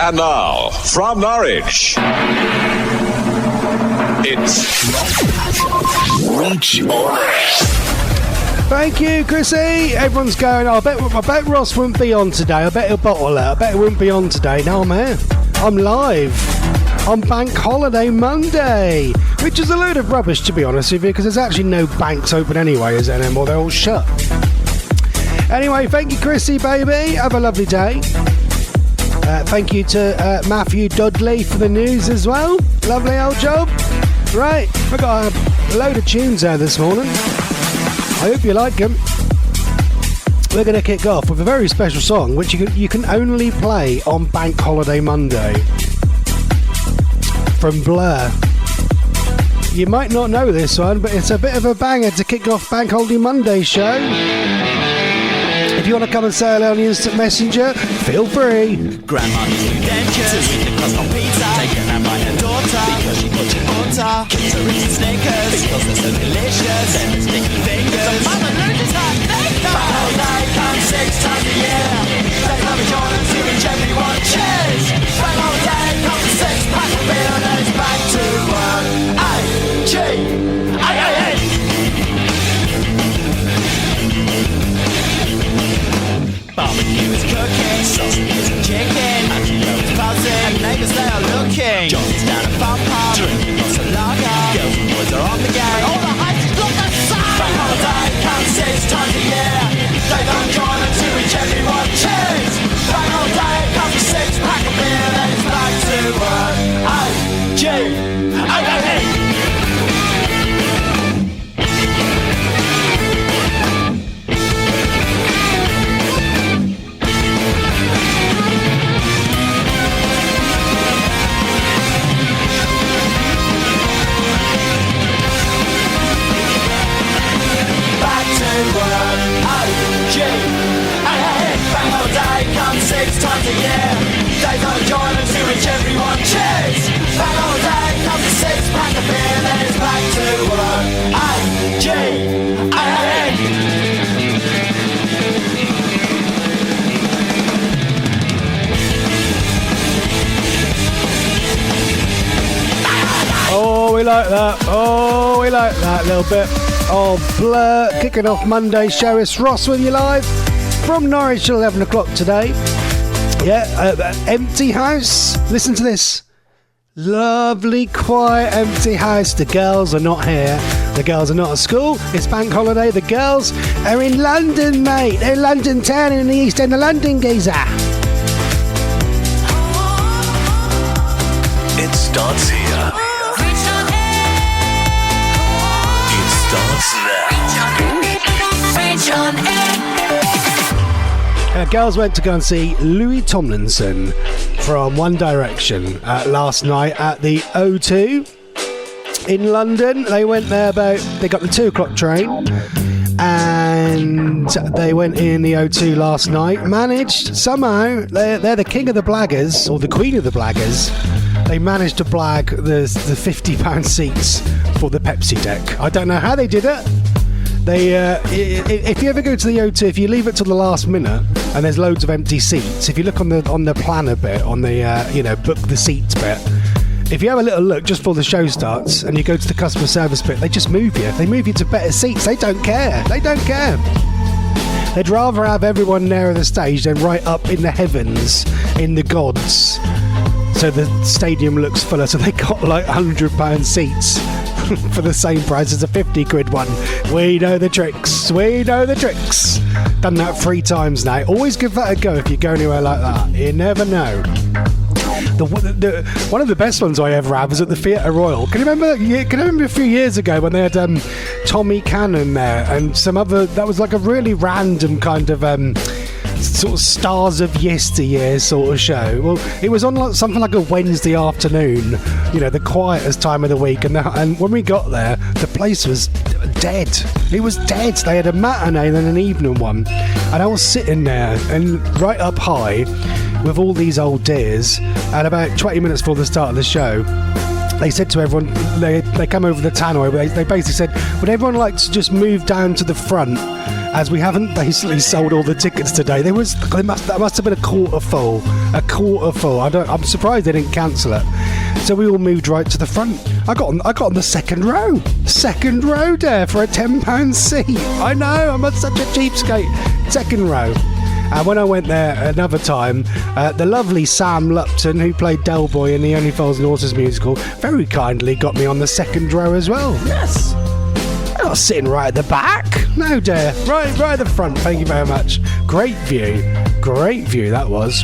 And now, from Norwich, it's Reach On. Thank you, Chrissy. Everyone's going, I bet Ross wouldn't be on today. I bet he'll bottle it. I bet he wouldn't be on today. No, I'm here. I'm live on Bank Holiday Monday, which is a load of rubbish, to be honest with you, because there's actually no banks open anyway, is there anymore? They're all shut. Anyway, thank you, Chrissy, baby. Have a lovely day. Thank you to Matthew Dudley for the news as well. Lovely old job. Right, we've got a load of tunes there this morning. I hope you like them. We're going to kick off with a very special song, which you can only play on Bank Holiday Monday. From Blur. You might not know this one, but it's a bit of a banger to kick off Bank Holiday Monday show. If you want to come and say hello on the Instant Messenger, feel free. Grandma is adventures to eat the crust on pizza. Taken out by her daughter because she got your butter. Kids are eating Snickers because they're so delicious. And the sticky fingers. So mama loses her finger. Bank holiday comes 6 times a year. They love each other to each everyone. Cheers. Bank holiday comes 6 pack of beer and then it's back to work. A-G-A-A-N. Barbecue is cooking, sausages and chicken. Angelo is buzzing, and neighbours they are looking. John's down at Fun Pub, drinking lots of lager. Girls and boys are on the game, all the heights got the sun. Bank holiday comes 6 times a year. They don't join them to each everyone. Cheers! Bank holiday comes 6 pack of beer, then it's back to work. A-G-A-A-N. Bank holiday comes 6 times a year. They don't join us to reach everyone. Cheers! Bank holiday comes 6 pack of beer, then it's back to work. A-G-A-N. Oh, we like that. Oh, we like that little bit. Oh, Blur, kicking off Monday's show. It's Ross with you live from Norwich till 11 o'clock today. Yeah, empty house. Listen to this. Lovely, quiet, empty house. The girls are not here. The girls are not at school. It's bank holiday. The girls are in London, mate. They're in London town in the East End of London, geezer. It starts here. It starts now. Girls went to go and see Louis Tomlinson from One Direction last night at the O2 in London. They went there they got the 2 o'clock train and they went in the O2 last night. Managed somehow, they're the king of the blaggers, or the queen of the blaggers. They managed to blag the £50 seats for the Pepsi deck. I don't know how they did it. If you ever go to the O2, if you leave it till the last minute and there's loads of empty seats, if you look on the planner bit, on the book the seats bit, if you have a little look just before the show starts and you go to the customer service bit, they just move you. They move you to better seats. They don't care. They don't care. They'd rather have everyone nearer the stage than right up in the heavens, in the gods. So the stadium looks fuller. So they got like £100 seats for the same price as a 50 quid one. We know the tricks. We know the tricks. Done that 3 times now. Always give that a go if you go anywhere like that. You never know. One of the best ones I ever had was at the Theatre Royal. Can you remember a few years ago when they had Tommy Kahan there and some other, that was like a really random kind of sort of stars of yesteryear sort of show. Well, it was on like something like a Wednesday afternoon, the quietest time of the week, and when we got there, the place was dead. It was dead. They had a matinee and then an evening one, and I was sitting there and right up high with all these old dears, and about 20 minutes before the start of the show, they said to everyone, they come over the tannoy, they basically said, would everyone like to just move down to the front, as we haven't basically sold all the tickets today. That must have been a quarter full. I'm surprised they didn't cancel it. So we all moved right to the front. I got on the second row there for a £10 seat. I know, I'm such a cheapskate. Second row. And when I went there another time, the lovely Sam Lupton, who played Del Boy in the Only Fools and Horses musical, very kindly got me on the second row as well. Yes. I'm not sitting right at the back. No, dear. Right at the front. Thank you very much. Great view, that was.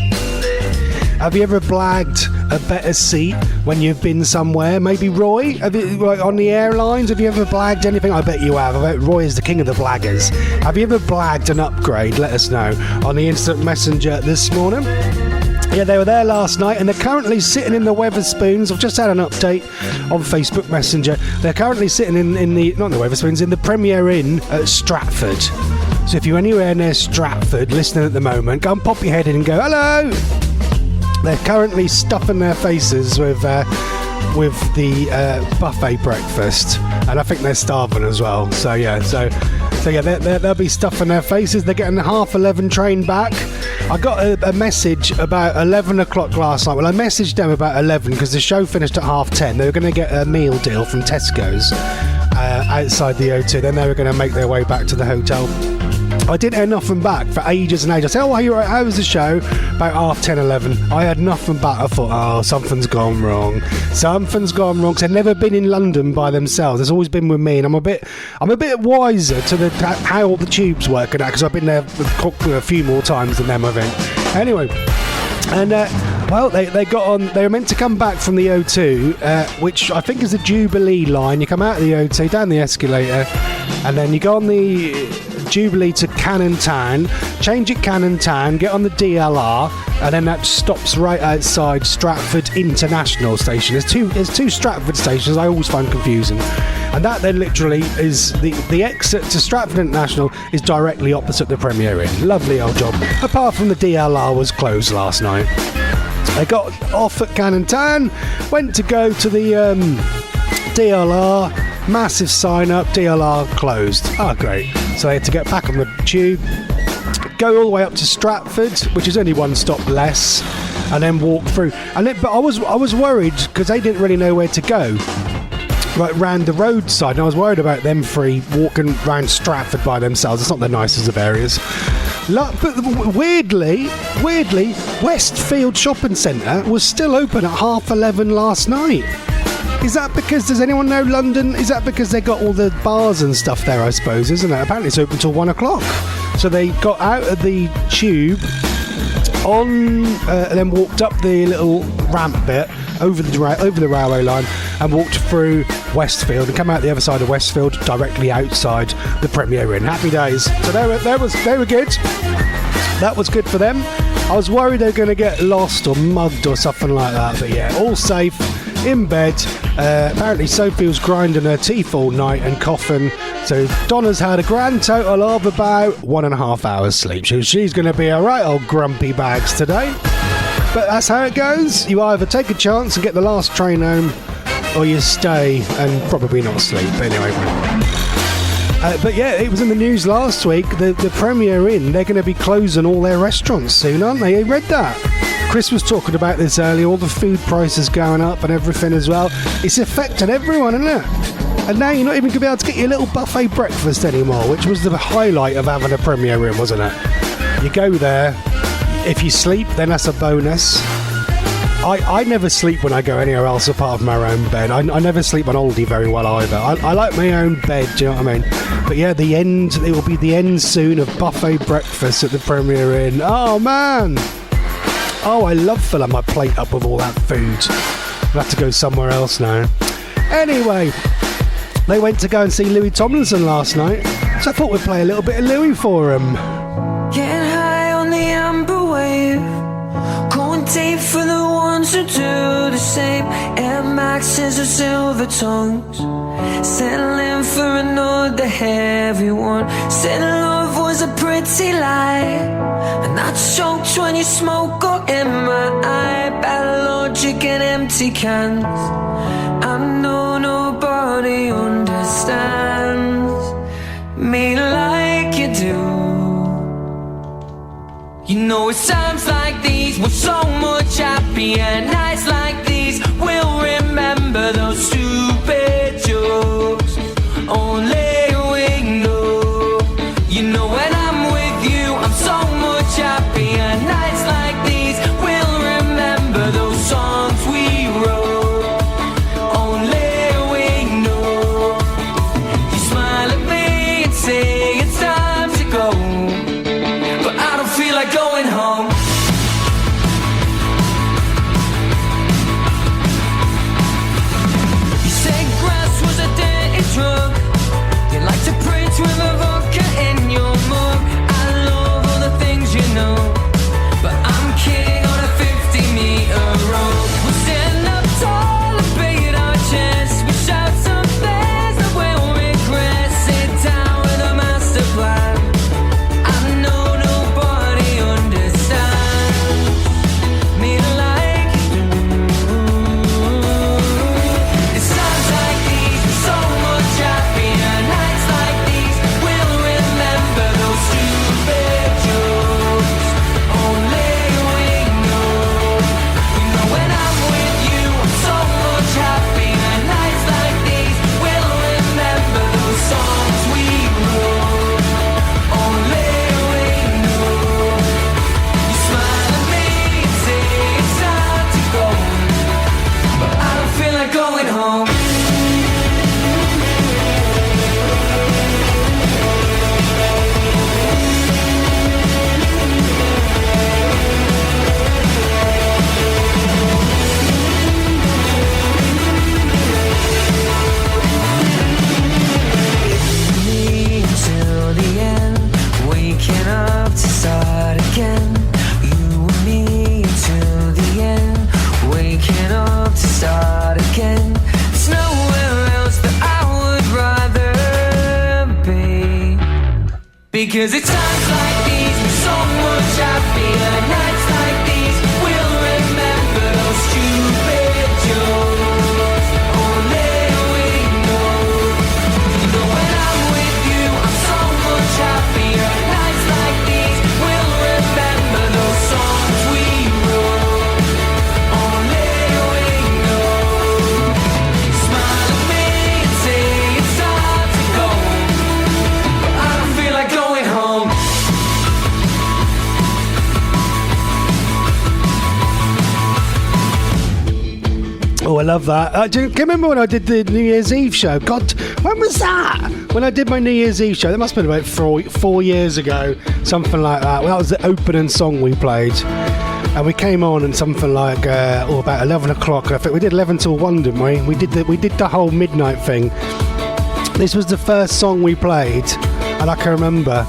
Have you ever blagged a better seat when you've been somewhere? Maybe Roy? On the airlines, have you ever blagged anything? I bet you have. I bet Roy is the king of the blaggers. Have you ever blagged an upgrade? Let us know on the instant messenger this morning. Yeah, they were there last night and they're currently sitting in the Weatherspoons. I've just had an update on Facebook Messenger. They're currently sitting in the, not in the Weatherspoons, in the Premier Inn at Stratford. So if you're anywhere near Stratford listening at the moment, go and pop your head in and go, hello! They're currently stuffing their faces with the buffet breakfast, and I think they're starving as well. So yeah, they'll be stuffing their faces. They're getting the 11:30 train back. I got a message about 11 o'clock last night. Well, I messaged them about 11 because the show finished at 10:30. They were going to get a meal deal from Tesco's outside the O2. Then they were going to make their way back to the hotel. I didn't hear nothing back for ages and ages. I said, how was the show? About 10:30, 11. I had nothing back. I thought, something's gone wrong. Because they've never been in London by themselves. It's always been with me, and I'm a bit wiser to how all the tubes work and that, because I've been there a few more times than them, I think. Anyway, and they got on. They were meant to come back from the O2, which I think is the Jubilee line. You come out of the O2, down the escalator, and then you go on the Jubilee to Cannon Town, change at Cannon Town, get on the DLR, and then that stops right outside Stratford International Station. There's two Stratford stations. I always find confusing, and that then literally is the exit to Stratford International is directly opposite the Premier Inn. Lovely old job. Apart from the DLR was closed last night. They got off at Cannon Town, went to go to the DLR. Massive sign up, DLR closed. Great. So they had to get back on the tube, go all the way up to Stratford, which is only one stop less, and then walk through. But I was worried because they didn't really know where to go. Right round the roadside, and I was worried about them three walking round Stratford by themselves. It's not the nicest of areas. But weirdly, Westfield Shopping Centre was still open at 11:30 last night. Is that because, does anyone know London? Is that because they got all the bars and stuff there, I suppose, isn't it? Apparently it's open till 1 o'clock. So they got out of the tube and then walked up the little ramp bit over the railway line and walked through Westfield and come out the other side of Westfield directly outside the Premier Inn. Happy days. So they were good. That was good for them. I was worried they were going to get lost or mugged or something like that, but yeah, all safe. In bed. Apparently Sophie was grinding her teeth all night and coughing, so Donna's had a grand total of about 1.5 hours sleep. She's going to be a right old grumpy bags today, but that's how it goes. You either take a chance and get the last train home, or you stay and probably not sleep. Anyway, but yeah, it was in the news last week, the Premier Inn, they're going to be closing all their restaurants soon, aren't they? You read that? Chris was talking about this earlier, all the food prices going up and everything as well. It's affecting everyone, isn't it? And now you're not even going to be able to get your little buffet breakfast anymore, which was the highlight of having a Premier Inn, wasn't it? You go there, if you sleep, then that's a bonus. I never sleep when I go anywhere else apart from my own bed. I never sleep on Aldi very well either. I like my own bed, do you know what I mean? But yeah, it will be the end soon of buffet breakfast at the Premier Inn. Oh man! Oh, I love filling my plate up with all that food. I'll have to go somewhere else now. Anyway, they went to go and see Louis Tomlinson last night, so I thought we'd play a little bit of Louis for him. Getting high on the amber wave, going deep for the ones who do the same. Air Maxes or silver tongues, settling for another heavy one. Said love was a pretty vanity light, and I choked when you smoke got in my eye. Bad logic and empty cans. I know nobody understands me like you do. You know it's times like these we're so much happier. Nights like these we'll remember those stupid jokes. Only we know. You know when I'm with you I'm so much happier. Nights like these we'll remember those songs we wrote. Only we know. You smile at me and say it's time to go, but I don't feel like going home. You say grass was a dirty drug. You like to preach with a vodka in your mug. I love all the things you know, but I'm king on a 50-meter road. We'll stand up tall and beat our chests. We shout some things that we'll regret. Sit down with a master plan. I know nobody understands me like you do. It's times like these we're so much happier. Nights like these we'll remember those stupid jokes. Only we know. You know when I'm with you I'm so much happier. Nights like these we'll remember those songs we wrote. Only we know. You smile at me and say it's time to go, but I don't feel like going home. Me until the end, waking up to start again. You and me until the end, waking up to start again. There's nowhere else that I would rather be, because it's times like these we're so much happier. Nights like these we'll remember those stupid jokes. Only we know. You know when I'm with you I'm so much happier. Nights like these we'll remember those songs we wrote. Only we know. You smile at me and say it's time to go, but I don't feel like going home. Oh, I love that. Do you remember when I did the New Year's Eve show? God, when was that? When I did my New Year's Eve show, that must have been about four years ago, something like that. Well, that was the opening song we played. And we came on and something like, about 11 o'clock. I think we did 11 till 1, didn't we? We did the whole midnight thing. This was the first song we played, and I can remember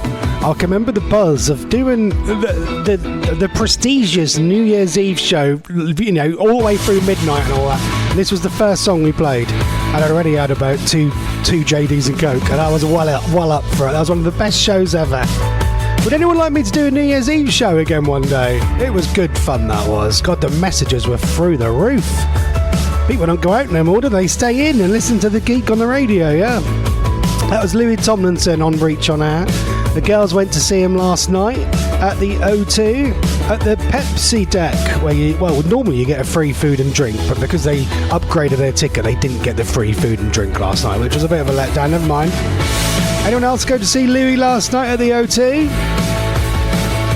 the buzz of doing the prestigious New Year's Eve show, you know, all the way through midnight and all that. And this was the first song we played, and I already had about two JDs and Coke, and I was well up for it. That was one of the best shows ever. Would anyone like me to do a New Year's Eve show again one day? It was good fun, that was. God, the messages were through the roof. People don't go out no more, do they? Stay in and listen to the geek on the radio, yeah. That was Louis Tomlinson on Reach on Air. The girls went to see him last night at the O2 at the Pepsi deck, where normally you get a free food and drink, but because they upgraded their ticket, they didn't get the free food and drink last night, which was a bit of a letdown. Never mind. Anyone else go to see Louis last night at the O2?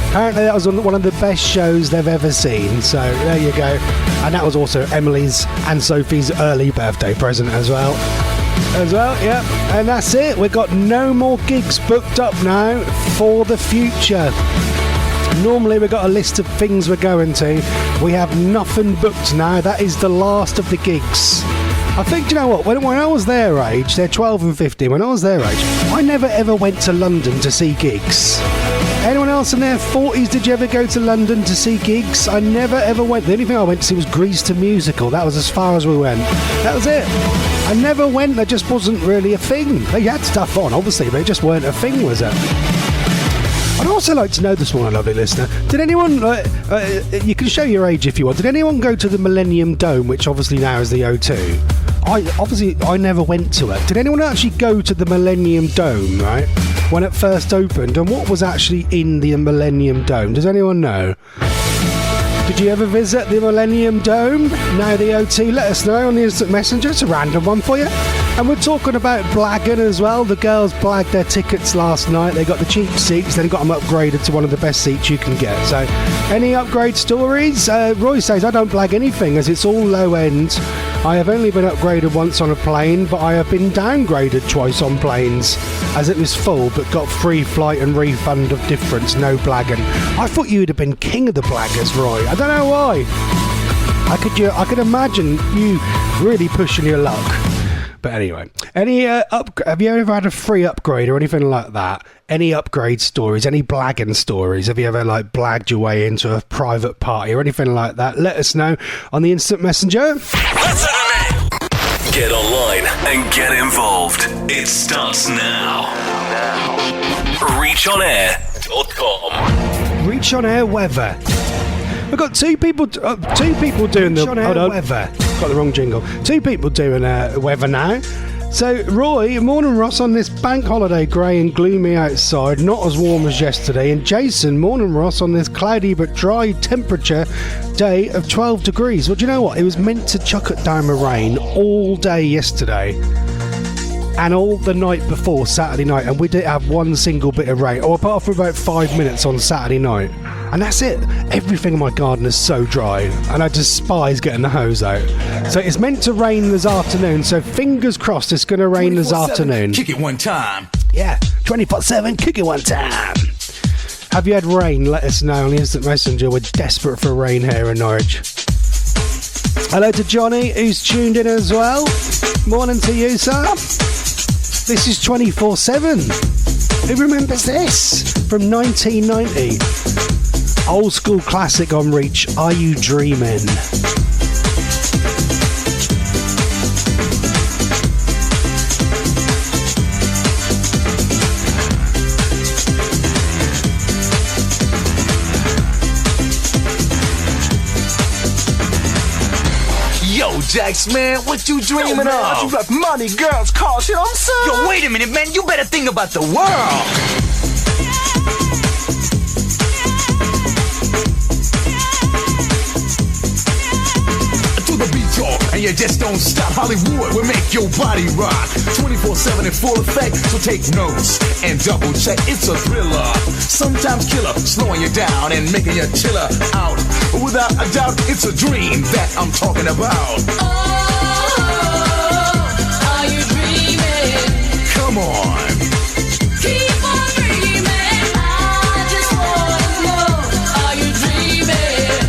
Apparently that was one of the best shows they've ever seen, so there you go. And that was also Emily's and Sophie's early birthday present as well. Yeah. And that's it. We've got no more gigs booked up now for the future. Normally we've got a list of things we're going to. We have nothing booked now. That is the last of the gigs. I think, you know what, when I was their age, they're 12 and 15, when I was their age, I never ever went to London to see gigs. Anyone else in their 40s, did you ever go to London to see gigs? I never ever went. The only thing I went to see was Grease the Musical. That was as far as we went. That was it. I never went. There just wasn't really a thing. They had stuff on, obviously, but it just weren't a thing, was it? I'd also like to know this morning, lovely listener, did anyone, you can show your age if you want, did anyone go to the Millennium Dome, which obviously now is the O2? I never went to it. Did anyone actually go to the Millennium Dome, right, when it first opened, and what was actually in the Millennium Dome? Does anyone know? Did you ever visit the Millennium Dome? Now the O2, let us know on the Instant Messenger. It's a random one for you. And we're talking about blagging as well. The girls blagged their tickets last night. They got the cheap seats, then got them upgraded to one of the best seats you can get. So, any upgrade stories? Roy says, I don't blag anything as it's all low end. I have only been upgraded once on a plane, but I have been downgraded twice on planes as it was full, but got free flight and refund of difference, no blagging. I thought you would have been king of the blaggers, Roy. I don't know why. I could imagine you really pushing your luck. But anyway, have you ever had a free upgrade or anything like that? Any upgrade stories? Any blagging stories? Have you ever blagged your way into a private party or anything like that? Let us know on the Instant Messenger. Get online and get involved. It starts now. ReachOnAir.com. Reach on Air weather. We've got two people doing the weather. Got the wrong jingle. Two people doing weather now. So, Roy, morning Ross on this bank holiday grey and gloomy outside, not as warm as yesterday. And Jason, morning Ross on this cloudy but dry temperature day of 12 degrees. Well, do you know what? It was meant to chuck it down with rain all day yesterday. And all the night before, Saturday night, and we didn't have one single bit of rain, or apart from about 5 minutes on Saturday night. And that's it. Everything in my garden is so dry, and I despise getting the hose out. So it's meant to rain this afternoon, so fingers crossed it's going to rain this afternoon. Kick it one time. Yeah, 24/7, kick it one time. Have you had rain? Let us know on the Instant Messenger. We're desperate for rain here in Norwich. Hello to Johnny, who's tuned in as well. Morning to you, sir. This is 24/7. Who remembers this? From 1990. Old school classic on Reach, Are You Dreamin'? Yo, Jax, man, what you dreaming of? You got money, girls, cars, you know what I'm saying? Yo, wait a minute, man. You better think about the world. And you just don't stop. Hollywood will make your body rock 24/7 in full effect. So take notes and double check. It's a thriller, sometimes killer, slowing you down and making you chiller out. Without a doubt, it's a dream that I'm talking about. Oh, are you dreaming? Come on. Keep on dreaming. I just wanna know, are you dreaming?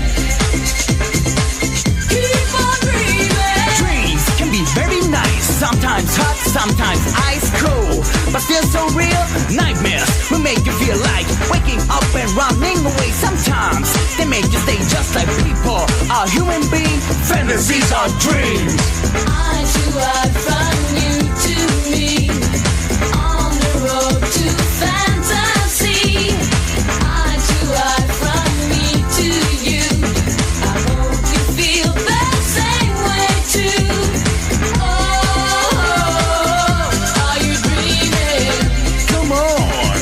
Keep on dreaming. Dreams can be very nice, sometimes hot, sometimes ice cold, but still so real. Nightmares will make you feel like waking up and running away. Sometimes they make you stay just like people are human beings. Fantasies are dreams. I too I'd from you to me on the road to fantasy. I too I'd from me to you. I hope you feel the same way too. Oh, are you dreaming? Come on.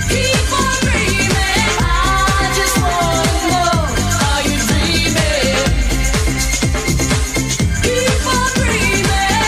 Keep on dreaming. I just wanna know, are you dreaming? Keep on dreaming.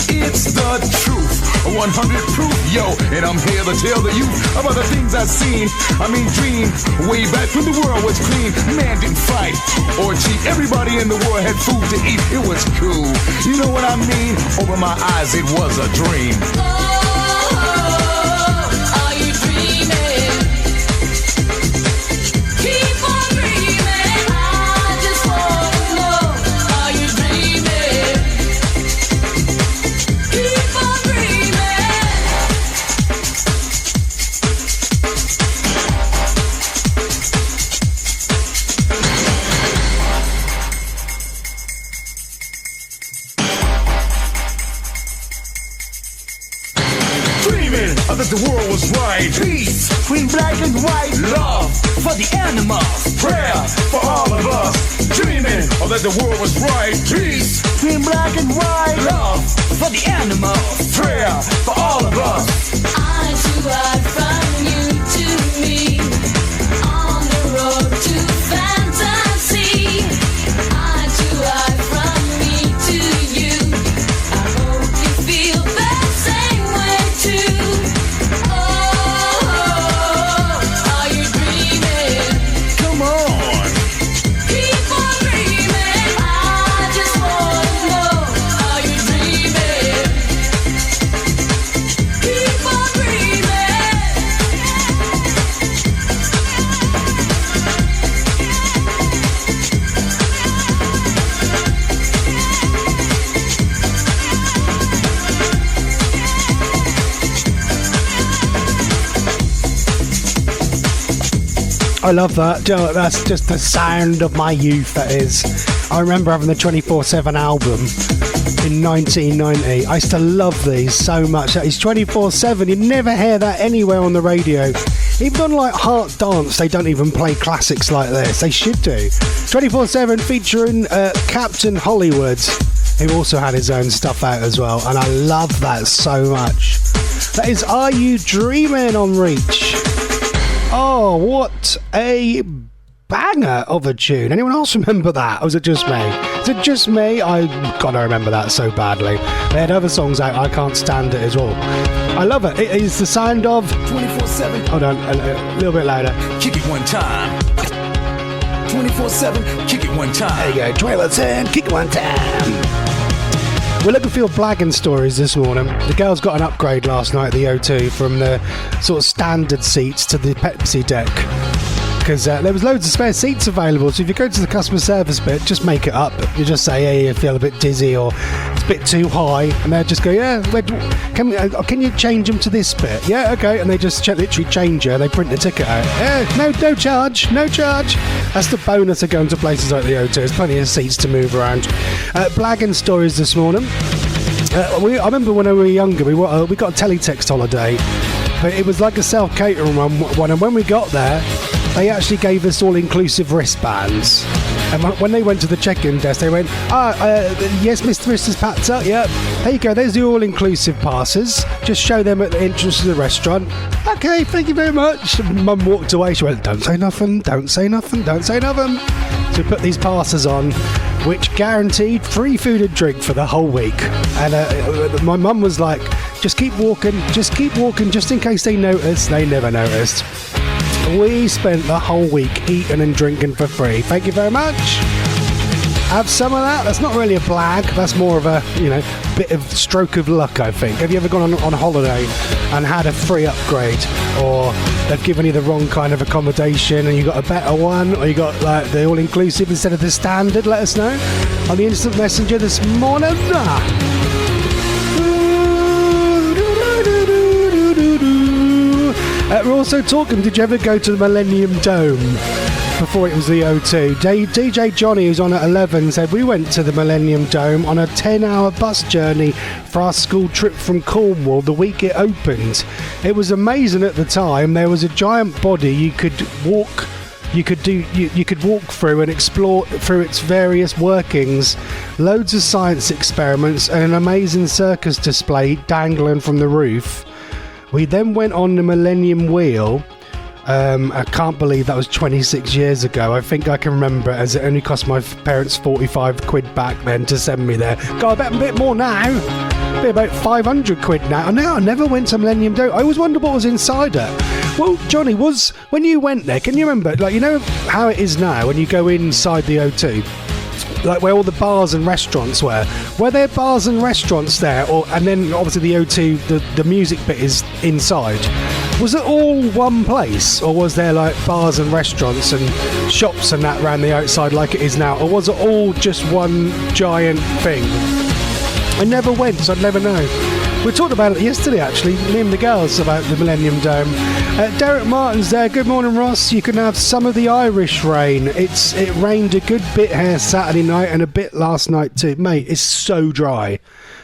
It's the truth, 100 proof, yo. And I'm here to tell the youth about the things I've seen. I mean, dream way back when the world was clean. Man didn't fight or cheat. Everybody in the world had food to eat. It was cool. You know what I mean? Over my eyes, it was a dream. Oh, are you dreaming? black and white. Love for the animals. Prayer for all of us. Dreaming that the world was right. Peace in black and white. Love for the animals. Prayer for all of us. I to ride from you to me on the road to fantasy. I to ride from me to you. I hope you feel the same way too. Oh, are you dreaming? Come on. Keep on dreaming. I just wanna know, are you dreaming? Keep on dreaming. I love that. Do you know what? That's just the sound of my youth, that is. I remember having the 24/7 album in 1990. I used to love these so much. That is 24/7. You never hear that anywhere on the radio. Even on like Heart Dance, they don't even play classics like this. They should do. 24/7 featuring Captain Hollywood, who also had his own stuff out as well. And I love that so much. That is Are You Dreaming on Reach. Oh, what a banger of a tune. Anyone else remember that? Or was it just me? Is it just me? I gotta remember that so badly. They had other songs out, I can't stand it as well. I love it. It is the sound of 24/7. Hold on, a little bit louder. Kick it one time. 24/7. Kick it one time. There you go, 12/10, kick one time. We're looking for your blagging stories this morning. The girls got an upgrade last night at the O2 from the sort of standard seats to the Pepsi deck. Because there was loads of spare seats available, so if you go to the customer service bit, just make it up. You just say, hey, you feel a bit dizzy or it's a bit too high, and they'll just go, yeah, can you change them to this bit? Yeah, okay, and they just literally change it, they print the ticket out. Yeah, no charge. That's the bonus of going to places like the O2. There's plenty of seats to move around. Blagging stories this morning. I remember when I was younger, we got a teletext holiday, but it was like a self-catering one, and when we got there, they actually gave us all-inclusive wristbands. And when they went to the check-in desk, they went, yes, Mrs. Patzelt, yeah, there you go, there's the all-inclusive passes. Just show them at the entrance to the restaurant. Okay, thank you very much. Mum walked away, she went, don't say nothing. So we put these passes on, which guaranteed free food and drink for the whole week. And my mum was like, just keep walking, just in case they notice. They never noticed. We spent the whole week eating and drinking for free. Thank you very much. Have some of that. That's not really a blag. That's more of a, bit of stroke of luck, I think. Have you ever gone on holiday and had a free upgrade, or they've given you the wrong kind of accommodation and you got a better one, or you got like the all-inclusive instead of the standard? Let us know on the instant messenger this morning. We're also talking, did you ever go to the Millennium Dome before it was the O2? DJ Johnny, who's on at 11, said we went to the Millennium Dome on a 10-hour bus journey for our school trip from Cornwall the week it opened. It was amazing at the time. There was a giant body you could walk through and explore through its various workings, loads of science experiments and an amazing circus display dangling from the roof. We then went on the Millennium Wheel. I can't believe that was 26 years ago. I think I can remember it, as it only cost my parents 45 quid back then to send me there. God, I bet a bit more now. Be about 500 quid now. I never went to Millennium Dome. I always wondered what was inside it. Well, Johnny, when you went there, can you remember, how it is now when you go inside the O2? Like where all the bars and restaurants were there bars and restaurants there, and then obviously the O2, the music bit is inside? Was it all one place, or was there like bars and restaurants and shops and that around the outside like it is now, or was it all just one giant thing? I never went, so I'd never know. We talked about it yesterday, actually, me and the girls, about the Millennium Dome. Derek Martin's there. Good morning, Ross. You can have some of the Irish rain. It rained a good bit here Saturday night and a bit last night too. Mate, it's so dry.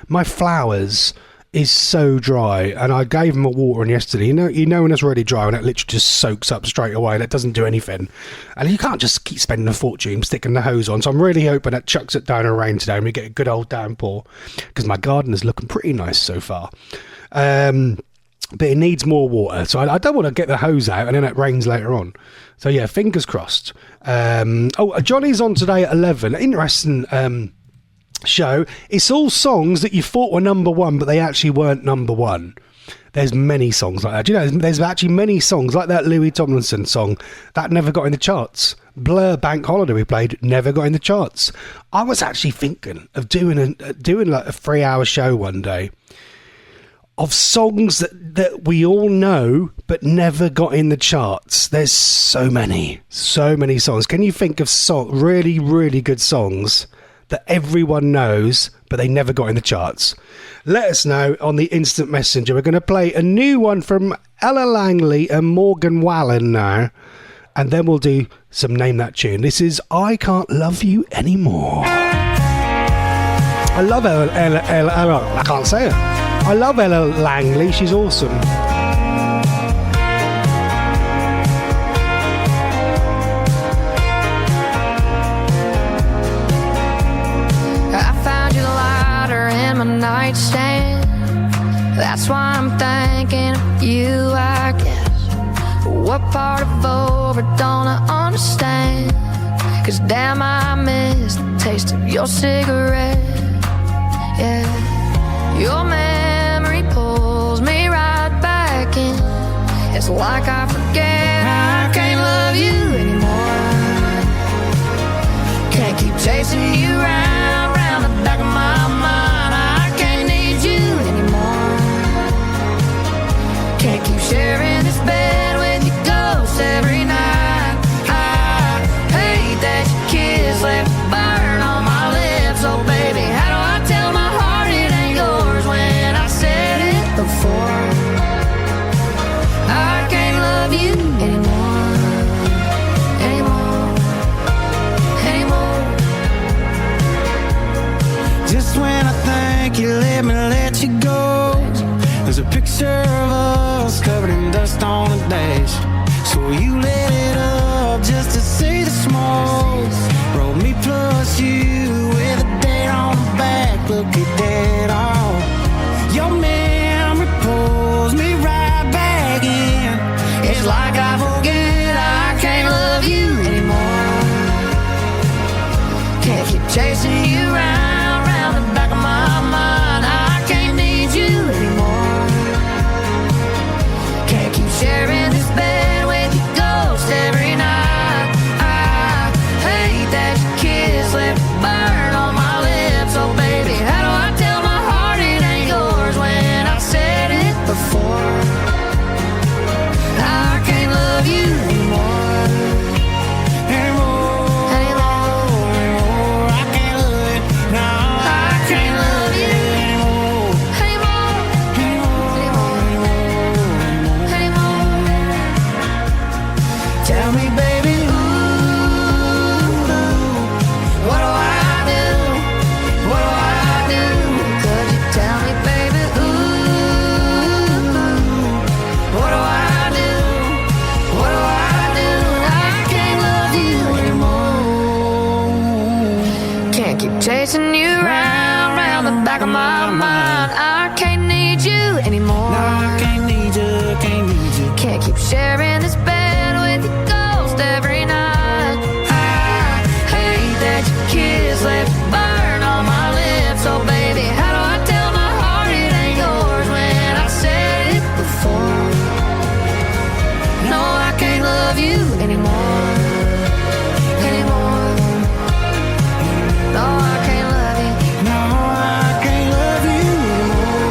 My flowers is so dry, and I gave him a water on yesterday. You know when it's really dry and it literally just soaks up straight away and it doesn't do anything. And you can't just keep spending a fortune sticking the hose on. So I'm really hoping it chucks it down in rain today and we get a good old downpour, because my garden is looking pretty nice so far. But it needs more water, so I don't want to get the hose out and then it rains later on. So yeah, fingers crossed. Johnny's on today at 11. Interesting show. It's all songs that you thought were number one, but they actually weren't number one. There's many songs like that. Do you know, there's actually many songs like that Louis Tomlinson song that never got in the charts. Blur Bank Holiday we played never got in the charts. I was actually thinking of doing like a 3-hour show one day of songs that we all know but never got in the charts. There's so many songs. Can you think of really, really good songs that everyone knows but they never got in the charts? Let us know on the instant messenger. We're going to play a new one from Ella Langley and Morgan Wallen now, and then we'll do some Name That Tune. This is I Can't Love You Anymore. I love Ella, I can't say it. I love Ella Langley, she's awesome. Nightstand. That's why I'm thinking of you, I guess. What part of over don't I understand? 'Cause damn, I miss the taste of your cigarette. Yeah, your memory pulls me right back in. It's like I forget I can't love you anymore. Can't keep chasing you round the back of my mind. Can't keep sharing this bed with your ghost every night. I hate that your kiss left a burn on my lips. Oh baby, how do I tell my heart it ain't yours when I said it before? I can't love you anymore, anymore, anymore. Just when I think you let you go, there's a picture of us covered in dust on the dash. So you lit it up just to see the smoke. Roll me plus you with a date on the back. Look at that all. Your memory pulls me right back in. It's like I forget I can't love you anymore. Can't keep chasing you round the back of my mind. I can't need you anymore. Sharing this bed with your ghost every night. I hate that your kiss left a burn on my lips. Oh baby, how do I tell my heart it ain't yours when I said it before? I can't love you anymore, anymore, anymore. I can't love it, no, I can't love you anymore, anymore. Tell me, baby, ooh, what do I do? What do I do? Could you tell me, baby, ooh, what do I do? What do I do? I can't love you anymore. Can't keep chasing you round the back of my mind. I can't need you anymore. No, I can't need you, can't need you. Can't keep sharing this bed with your ghost every night. I hate that your kiss left a burn on my lips. Oh baby, how do I tell my heart it ain't yours when I said it before? No, I can't love you anymore, anymore. No, I can't love you. No, I can't love you anymore,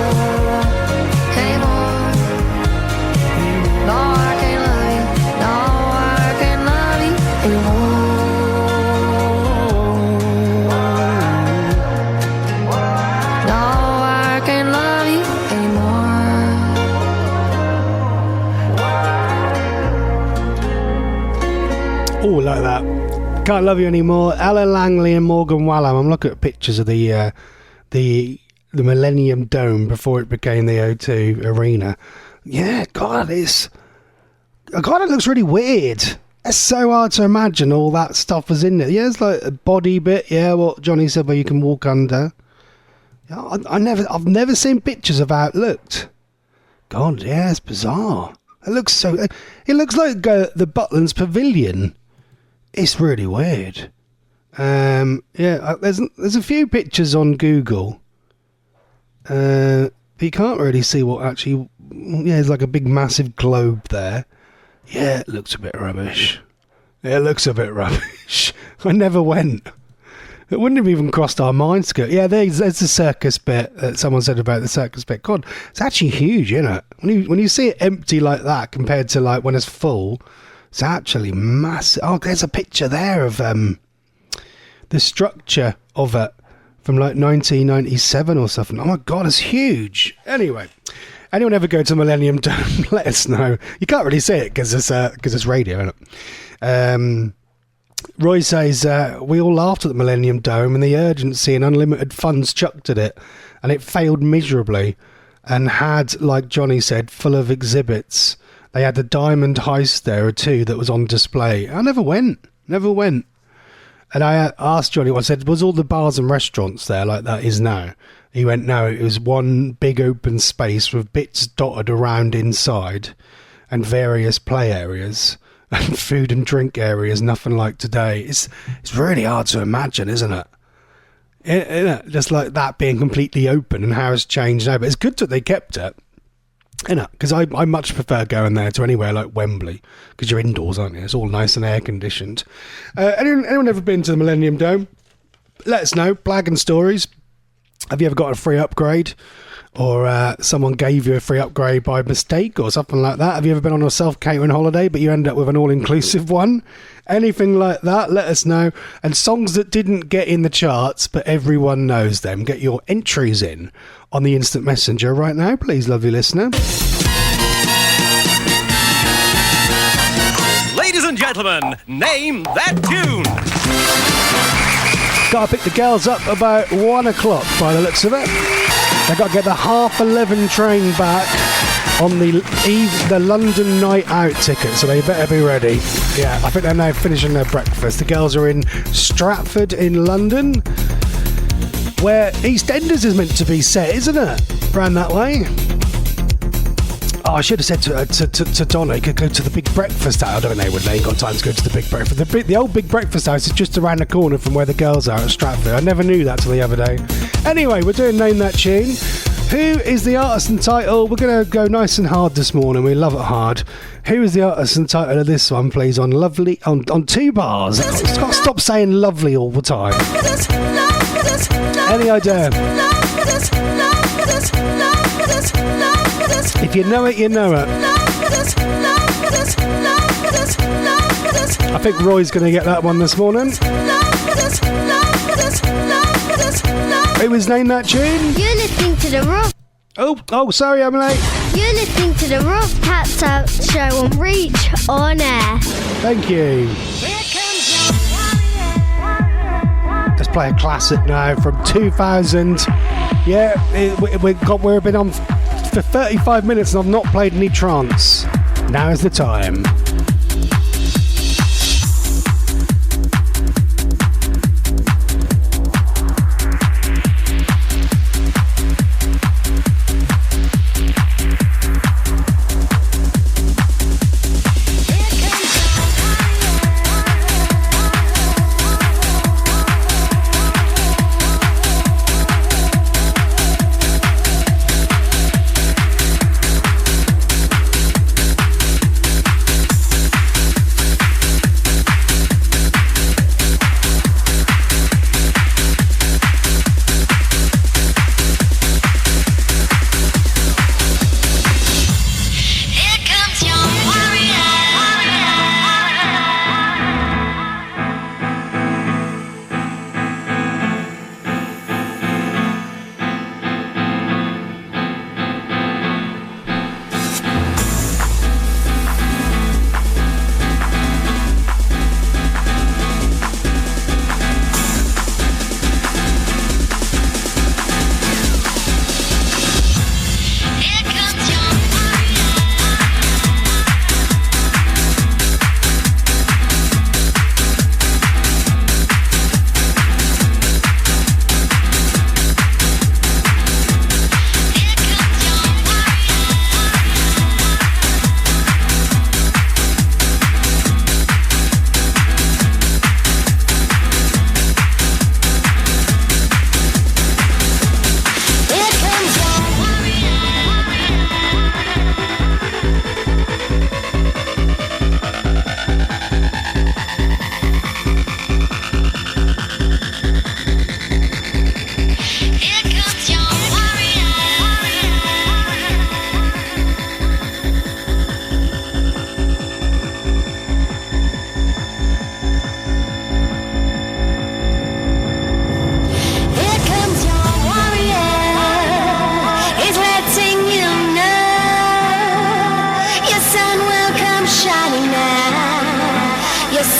anymore. No, I can't love you. No, I can't love you anymore. No, I can't love you anymore. Oh, like that. Can't Love You Anymore. Ella Langley and Morgan Wallen. I'm looking at pictures of the the Millennium Dome before it became the O2 Arena. Yeah, God, it looks really weird. It's so hard to imagine all that stuff was in it. Yeah, it's like a body bit. Yeah, what Johnny said, where you can walk under. Yeah, I've never seen pictures of how it looked. God, yeah, it's bizarre. It looks like the Butlands Pavilion. It's really weird. Yeah, there's a few pictures on Google. But you can't really see what actually. Yeah, there's like a big massive globe there. Yeah, it looks a bit rubbish. I never went. It wouldn't have even crossed our minds. Yeah, there's the circus bit that someone said about the circus bit. God, it's actually huge, isn't it? When you see it empty like that compared to like when it's full, it's actually massive. Oh, there's a picture there of the structure of it from like 1997 or something. Oh my God, it's huge. Anyway, anyone ever go to Millennium Dome? Let us know. You can't really see it because it's radio, isn't it? Roy says, we all laughed at the Millennium Dome and the urgency and unlimited funds chucked at it, and it failed miserably and had, like Johnny said, full of exhibits. They had the diamond heist there too that was on display. I never went. And I asked Johnny, I said, was all the bars and restaurants there like that is now? He went, no, it was one big open space with bits dotted around inside and various play areas. And food and drink areas, nothing like today. It's really hard to imagine, isn't it? Just like that being completely open and how it's changed now. But it's good that they kept it, because I much prefer going there to anywhere like Wembley, because you're indoors, aren't you? It's all nice and air conditioned. Anyone ever been to the Millennium Dome? Let us know. Blagging stories. Have you ever got a free upgrade? Or someone gave you a free upgrade by mistake or something like that? Have you ever been on a self-catering holiday but you end up with an all-inclusive one? Anything like that, let us know. And songs that didn't get in the charts but everyone knows them, get your entries in on the instant messenger right now, please, lovely listener. Ladies and gentlemen, name that tune. Gotta pick the girls up about 1 o'clock by the looks of it. They've got to get the 11:30 train back on the London night out ticket, so they better be ready. Yeah, I think they're now finishing their breakfast. The girls are in Stratford in London, where EastEnders is meant to be set, isn't it? Round that way. Oh, I should have said to Donna, he could go to the big breakfast house. I don't know when they ain't got time to go to the big breakfast. The old big breakfast house is just around the corner from where the girls are at Stratford. I never knew that till the other day. Anyway, we're doing Name That Tune. Who is the artist and title? We're going to go nice and hard this morning. We love it hard. Who is the artist and title of this one, please? On 2 bars. I've got to stop saying lovely all the time. Any idea? If you know it, you know it. I think Roy's going to get that one this morning. Who was Name That Tune? You're listening to the Rough. Oh, sorry, I'm late. You're listening to the Rough Patzelt show on Reach on Air. Thank you. Let's play a classic now from 2000. Yeah, we've been on for 35 minutes and I've not played any trance. Now is the time.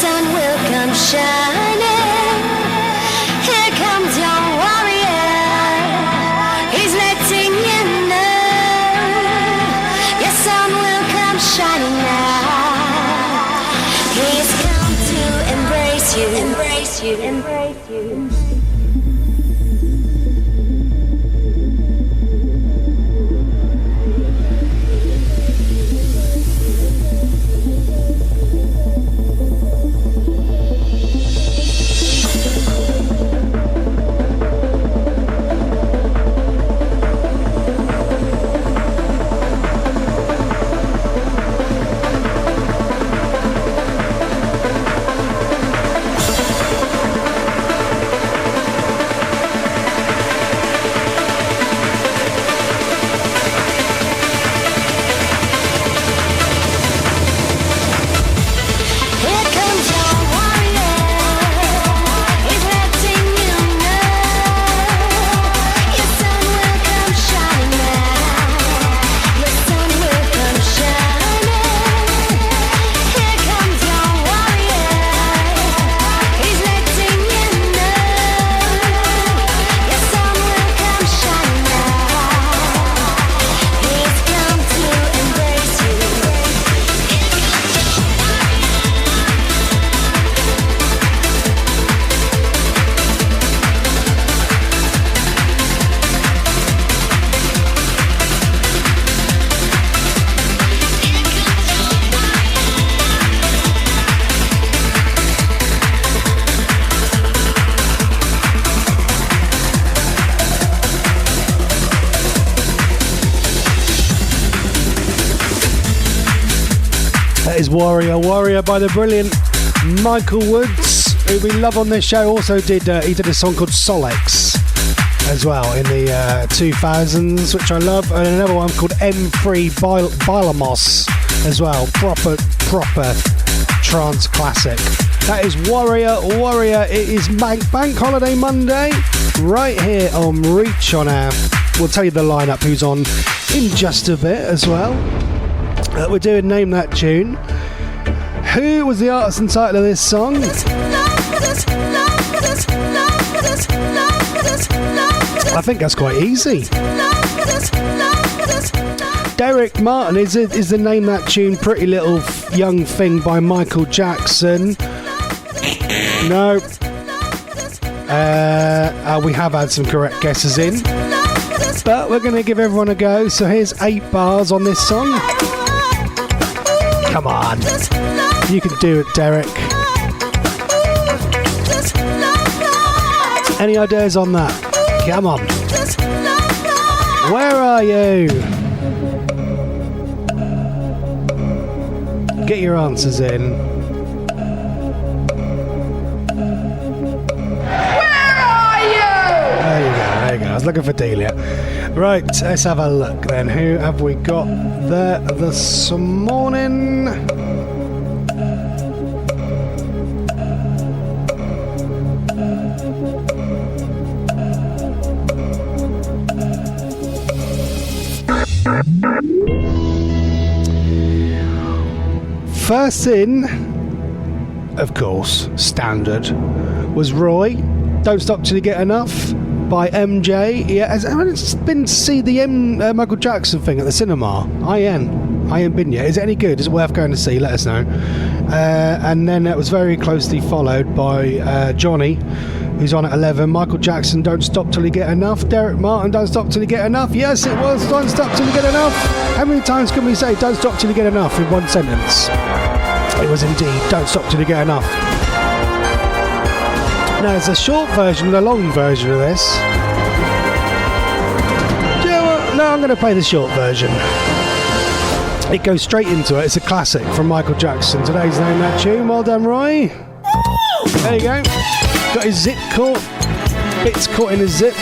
sun will come shining. Here comes your warrior. He's letting you know your sun will come shining now. He's come to embrace you, embrace you, embrace you. Warrior by the brilliant Michael Woods, who we love on this show. Also did he did a song called Solex as well in the 2000s, which I love, and another one called M3 Bilamos as well. Proper trance classic. That is Warrior. It is Bank Holiday Monday right here on Reach on Air. We'll tell you the lineup who's on in just a bit as well. We're doing Name That Tune. Who was the artist and title of this song? I think that's quite easy. Derek Martin is the Name That Tune Pretty Little Young Thing by Michael Jackson. No. We have had some correct guesses in. But we're going to give everyone a go. So here's 8 bars on this song. Come on. You can do it, Derek. Any ideas on that? Come on. Where are you? Get your answers in. There you go. I was looking for Delia. Right, let's have a look then. Who have we got there this morning? First in, of course, standard, was Roy. Don't Stop Till You Get Enough by MJ. Yeah, has anyone been to see the Michael Jackson thing at the cinema? I ain't been yet. Is it any good? Is it worth going to see? Let us know. And then it was very closely followed by Johnny, who's on at 11. Michael Jackson, Don't Stop Till You Get Enough. Derek Martin, Don't Stop Till You Get Enough. Yes, it was Don't Stop Till You Get Enough. How many times can we say Don't Stop Till You Get Enough in one sentence? It was indeed Don't Stop Till You Get Enough. Now, it's a short version and a long version of this. Do you know what? No, I'm going to play the short version. It goes straight into it. It's a classic from Michael Jackson. Today's Name That Tune. Well done, Roy. There you go. Got his zip caught. Bits caught in his zip.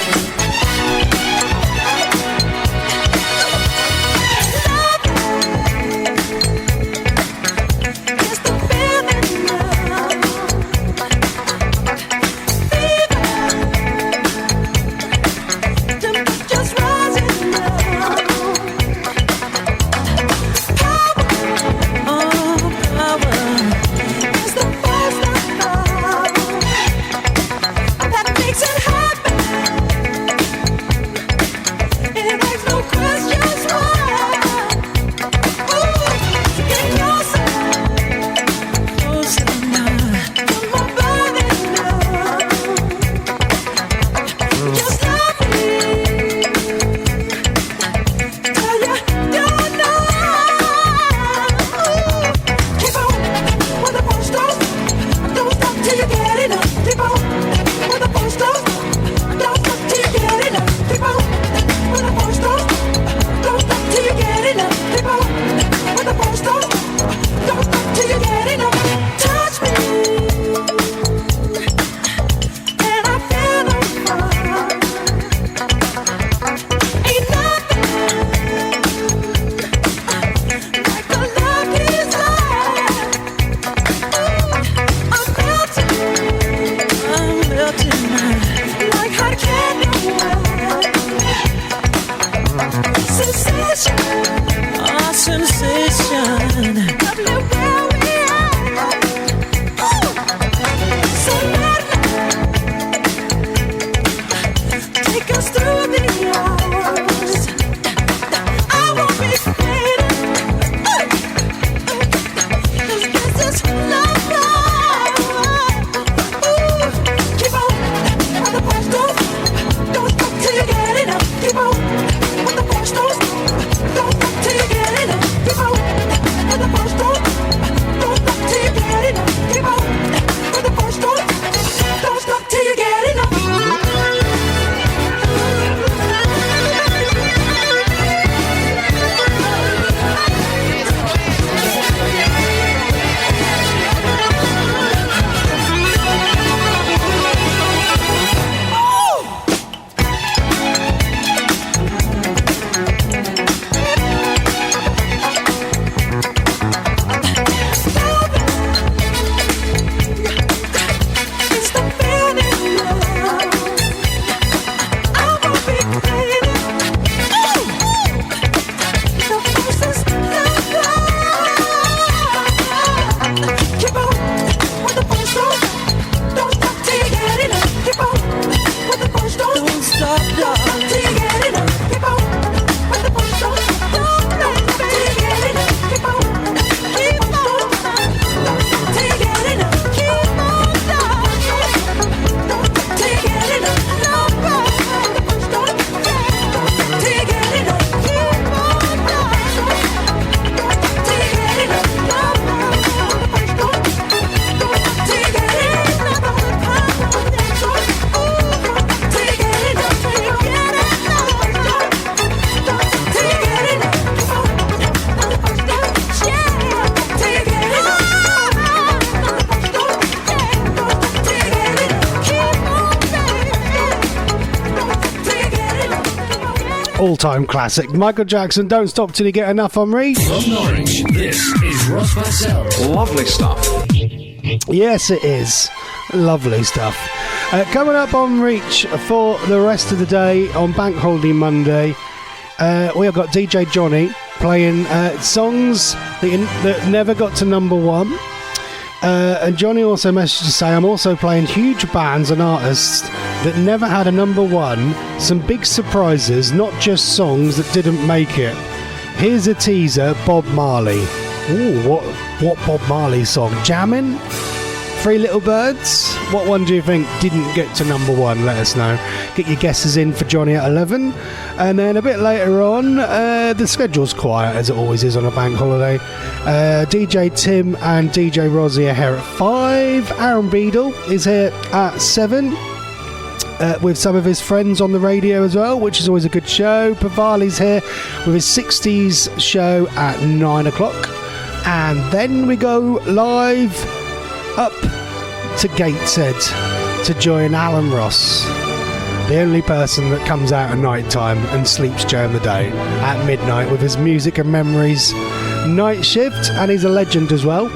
all-time classic. Michael Jackson, Don't Stop Till You Get Enough on Reach. From Norwich, this is Ross Patzelt. Lovely stuff. Yes, it is. Lovely stuff. Coming up on Reach for the rest of the day on Bank Holiday Monday, we have got DJ Johnny playing songs that never got to number one. And Johnny also messaged to say, I'm also playing huge bands and artists that never had a number one, some big surprises, not just songs that didn't make it. Here's a teaser, Bob Marley. Ooh, what Bob Marley song? Jammin'? Three Little Birds? What one do you think didn't get to number one? Let us know. Get your guesses in for Johnny at 11. And then a bit later on, the schedule's quiet as it always is on a bank holiday. DJ Tim and DJ Rosie are here at 5. Aaron Beadle is here at 7. With some of his friends on the radio as well, which is always a good show. Pavali's here with his 60s show at 9 o'clock. And then we go live up to Gateshead to join Alan Ross, the only person that comes out at night time and sleeps during the day at midnight with his Music and Memories night shift, and he's a legend as well.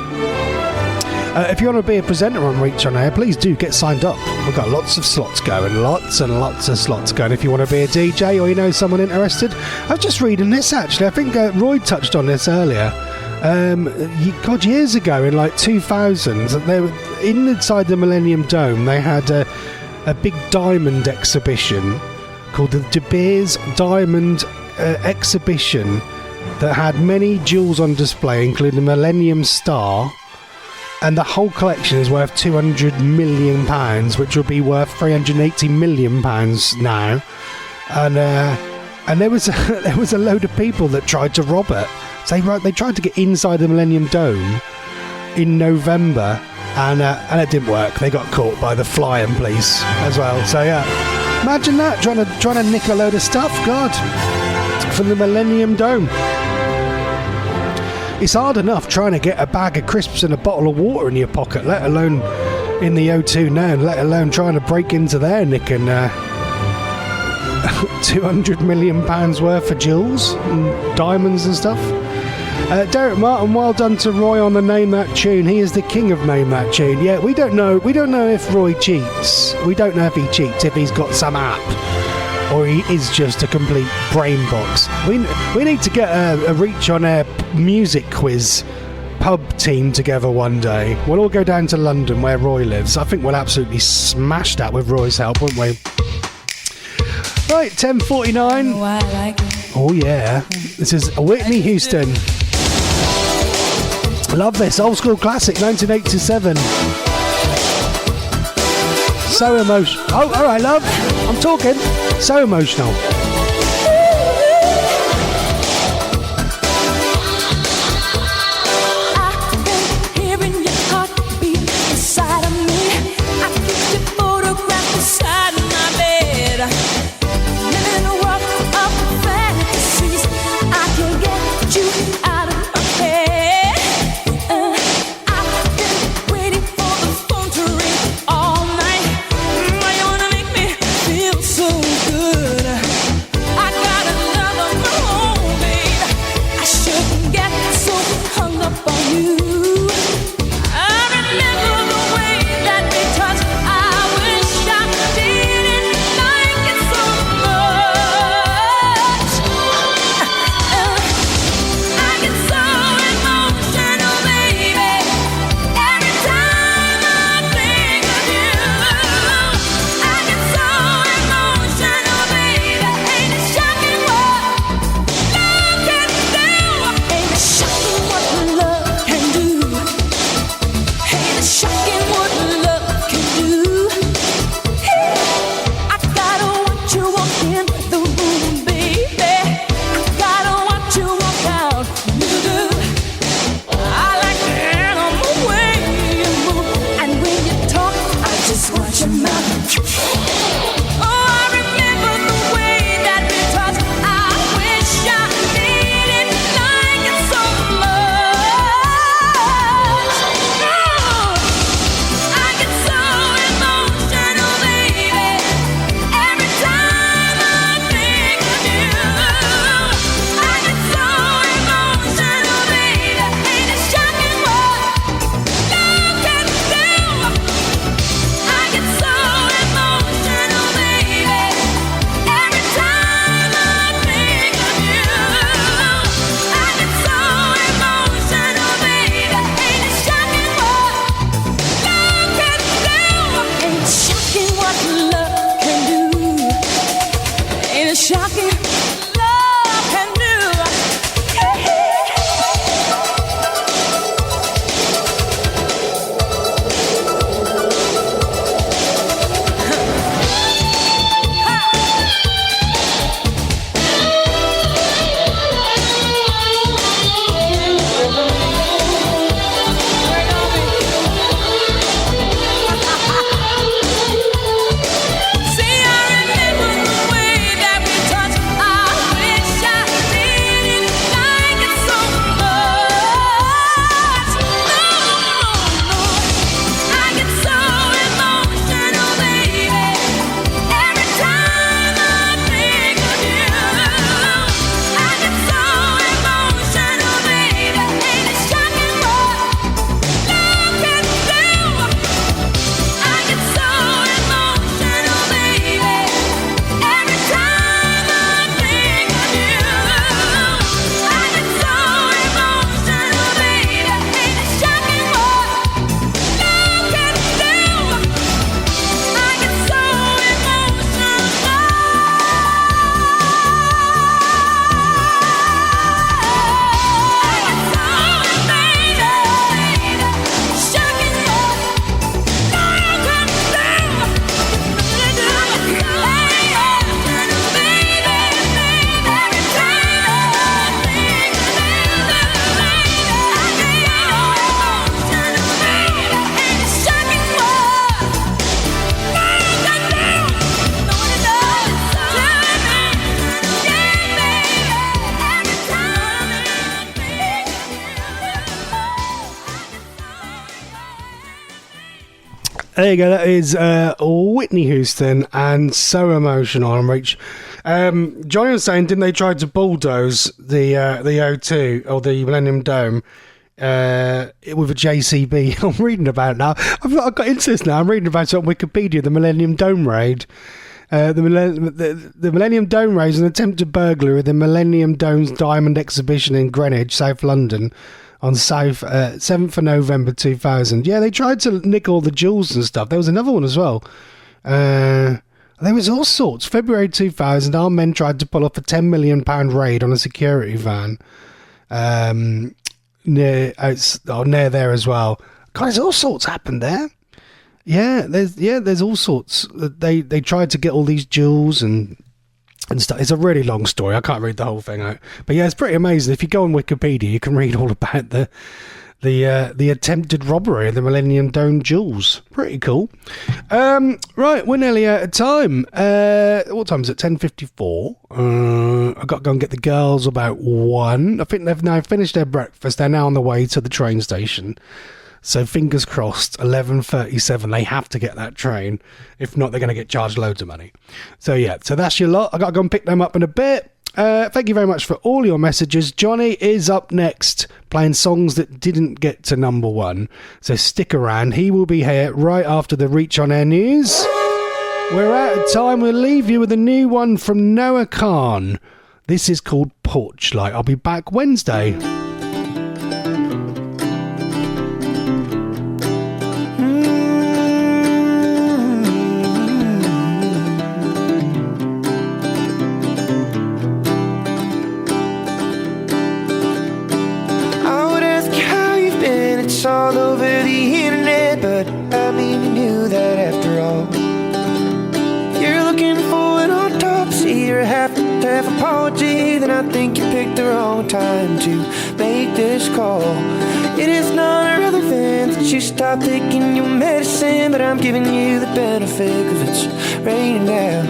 If you want to be a presenter on Reach On Air, please do get signed up. We've got lots of slots going, lots and lots of slots going. If you want to be a DJ or you know someone interested, I was just reading this actually. I think Roy touched on this earlier. God, years ago in like 2000, they were inside the Millennium Dome. They had a big diamond exhibition called the De Beers Diamond Exhibition that had many jewels on display, including the Millennium Star. And the whole collection is worth £200 million, which will be worth £380 million now. And there was a load of people that tried to rob it. So they tried to get inside the Millennium Dome in November, and it didn't work. They got caught by the flying police as well. So yeah, imagine that, trying to nick a load of stuff. God, from the Millennium Dome. It's hard enough trying to get a bag of crisps and a bottle of water in your pocket, let alone in the O2 now, let alone trying to break into there, nicking £200 million worth of jewels and diamonds and stuff. Derek Martin, well done to Roy on the Name That Tune. He is the king of Name That Tune. Yeah, we don't know if Roy cheats. We don't know if he cheats, if he's got some app, or he is just a complete brain box. We need to get a Reach On Air music quiz pub team together one day. We'll all go down to London where Roy lives. I think we'll absolutely smash that with Roy's help, won't we? Right, 10:49. Oh yeah, this is Whitney Houston. Love this old school classic, 1987. So emotional. Oh, all right, love. I'm talking. So emotional. All night, why you wanna make me feel so good? There you go. That is Whitney Houston and So Emotional on Reach. Johnny was saying, didn't they try to bulldoze the O2 or the Millennium Dome with a JCB? I'm reading about it now. I've got into this now. I'm reading about it on Wikipedia. The Millennium Dome raid. The Millennium Dome raid is an attempted burglary of the Millennium Dome's Diamond Exhibition in Greenwich, South London, on 7th of November 2000. Yeah, they tried to nick all the jewels and stuff. There was another one as well. There was all sorts. February 2000, our men tried to pull off a £10 million raid on a security van near there as well. God, there's all sorts happened there. Yeah, there's all sorts. They tried to get all these jewels and stuff. It's a really long story. I can't read the whole thing out, but yeah, it's pretty amazing. If you go on Wikipedia, you can read all about the attempted robbery of the Millennium Dome jewels. Pretty cool. Right, we're nearly out of time. What time is it? 10:54. I've got to go and get the girls about 1. I think they've now finished their breakfast. They're now on the way to the train station. So fingers crossed, 11:37, they have to get that train. If not, they're going to get charged loads of money. So yeah, so that's your lot. I've got to go and pick them up in a bit. Thank you very much for all your messages. Johnny is up next, playing songs that didn't get to number 1. So stick around. He will be here right after the Reach On Air news. We're out of time. We'll leave you with a new one from Noah Kahan. This is called Porch Light. I'll be back Wednesday. It's all over the internet, but I mean you knew that after all. You're looking for an autopsy or a half apology, then I think you picked the wrong time to make this call. It is not irrelevant that you stop taking your medicine, but I'm giving you the benefit cause it's raining now.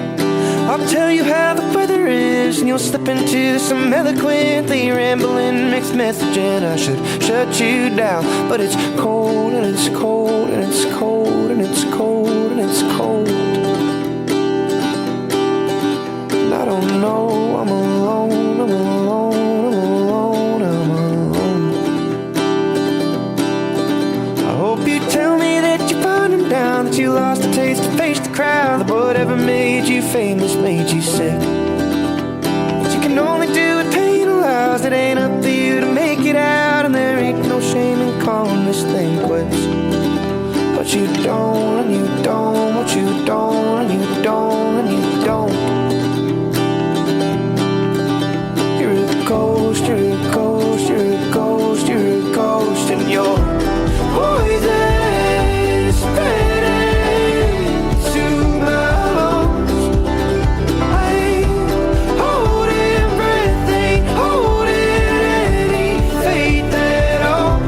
I'll tell you how the weather is, and you'll slip into some eloquently rambling mixed messaging. I should shut you down, but it's cold and it's cold and it's cold and it's cold and it's cold. And I don't know, I'm alone, I'm alone, I'm alone, I'm alone. I hope you tell me that you're finding down, that you lost the taste to face the crowd, that whatever made you famous made you sick. But you can only do what pain allows. It ain't up to you to make it out, and there ain't no shame in calling this thing quits. But you don't, and you don't, but you don't, and you don't, and you don't. You're a ghost, you're a ghost, you're a ghost, you're a ghost, and you're poison spreading to my lungs. I ain't holding breath, ain't holding any faith at all.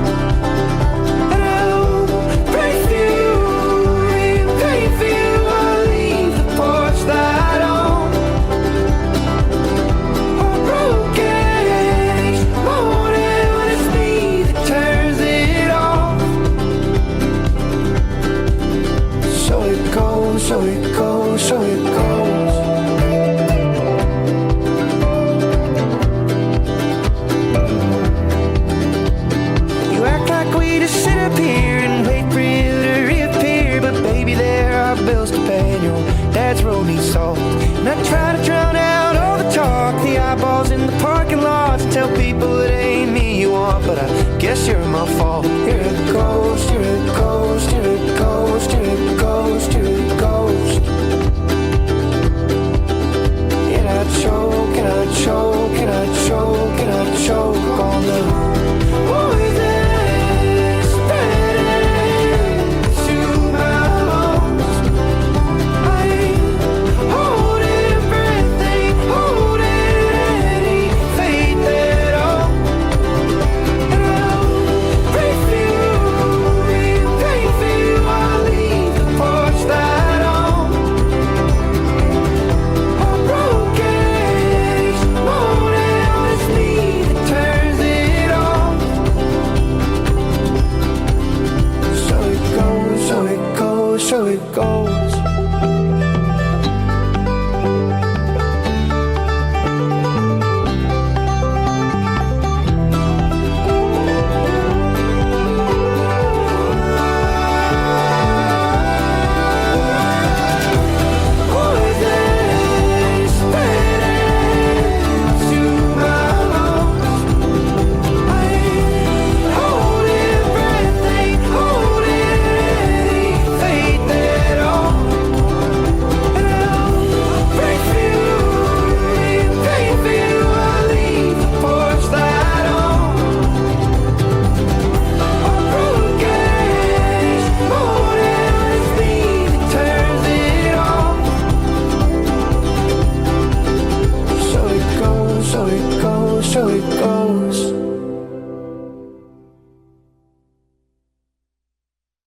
And I'll pray for you, pray for you. I'll leave the porch light on. I'm broken each morning when it's me that turns it off. So it goes, so it goes, so it goes. You act like we just sit up here and wait for you to reappear, but baby, there are bills to pay and your dad's road needs salt. And I try to drown out all the talk, the eyeballs in the parking lot, to tell people it ain't me you want, but I guess you're my fault. You're a ghost, you're a ghost, you're a ghost, you're a ghost, you're a ghost. And I choke, and I choke, and I choke, and I choke on the poison spreading to my lungs. I ain't holding breath, ain't holding any faith at all. And I'll pray for you, pray so it goes.